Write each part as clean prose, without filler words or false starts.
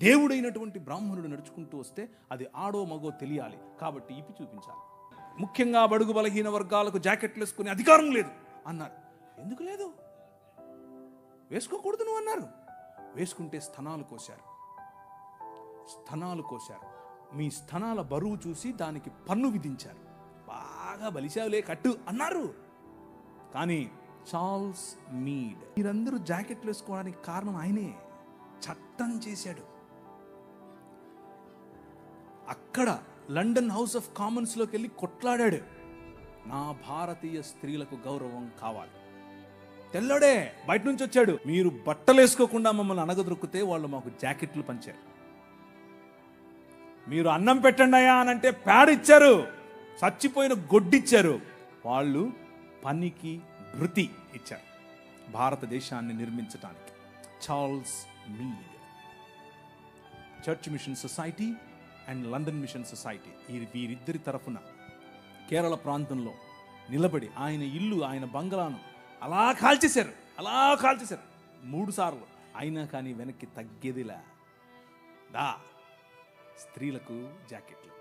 దేవుడైనటువంటి బ్రాహ్మణుడు నడుచుకుంటూ వస్తే అది ఆడో మగో తెలియాలి, కాబట్టి ఇప్పి చూపించాలి. ముఖ్యంగా బడుగు బలహీన వర్గాలకు జాకెట్లు వేసుకునే అధికారం లేదు అన్నారు. ఎందుకు లేదు? వేసుకోకూడదు నువ్వు అన్నారు. వేసుకుంటే స్తనాలు కోశారు. మీ స్తనాల బరువు చూసి దానికి పన్ను విధించారు. బాగా బలిశావులే కట్టు అన్నారు. కానీ చార్ల్స్ మీడ్, మీరందరూ జాకెట్లు వేసుకోవడానికి కారణం ఆయనే. చట్టం చేశాడు. అక్కడ లండన్ హౌస్ ఆఫ్ కామన్స్ లోకి వెళ్ళి కొట్లాడాడు. నా భారతీయ స్త్రీలకు గౌరవం కావాలి. తెల్లడే బయట నుంచి వచ్చాడు. మీరు బట్టలు వేసుకోకుండా మమ్మల్ని అనగదొరికితే వాళ్ళు మాకు జాకెట్లు పంచారు. మీరు అన్నం పెట్టండి అయ్యా అనంటే ప్యాడ్ ఇచ్చారు. చచ్చిపోయిన గొడ్డిచ్చారు. వాళ్ళు పనికి భృతి ఇచ్చారు భారతదేశాన్ని నిర్మించడానికి. Charles Mead, church mission society and London mission society, వీరిద్దరి తరఫున కేరళ ప్రాంతంలో నిలబడి ఆయన ఇల్లు, ఆయన బంగ్లాను అలా కాల్చేశారు 3 సార్లు. అయినా కానీ వెనక్కి తగ్గేదిలా. స్త్రీలకు జాకెట్లు.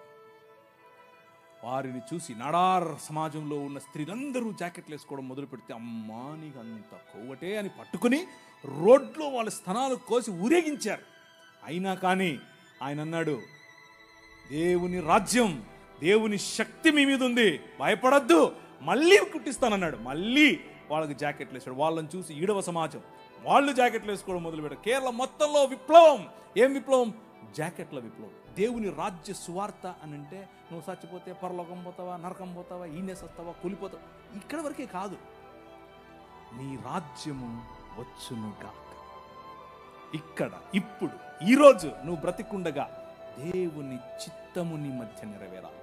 వారిని చూసి నాడార్ సమాజంలో ఉన్న స్త్రీలందరూ జాకెట్లు వేసుకోవడం మొదలు పెడితే, అమ్మా నీకు అంత కొవ్వటే అని పట్టుకుని రోడ్లో వాళ్ళ స్తనాలు కోసి ఊరేగించారు. అయినా కానీ ఆయన అన్నాడు, దేవుని రాజ్యం, దేవుని శక్తి మీ మీద ఉంది, భయపడద్దు, మళ్ళీ కుట్టిస్తానన్నాడు. మళ్ళీ వాళ్ళకి జాకెట్లు వేసాడు. వాళ్ళని చూసి ఈడవ సమాజం వాళ్ళు జాకెట్లు వేసుకోవడం మొదలుపెట్టారు. కేరళ మొత్తంలో విప్లవం. ఏం విప్లవం? జాకెట్ల విప్లవం. దేవుని రాజ్య సువార్త అని అంటే నువ్వు చచ్చిపోతే పరలోకం పోతావా, నరకం పోతావా, ఈనేసొస్తావా, కూలిపోతావా, ఇక్కడ వరకే కాదు. నీ రాజ్యము వచ్చునుగా. ఇక్కడ ఇప్పుడు ఈరోజు నువ్వు బ్రతికుండగా దేవుని చిత్తము నీ మధ్య నెరవేరాలి.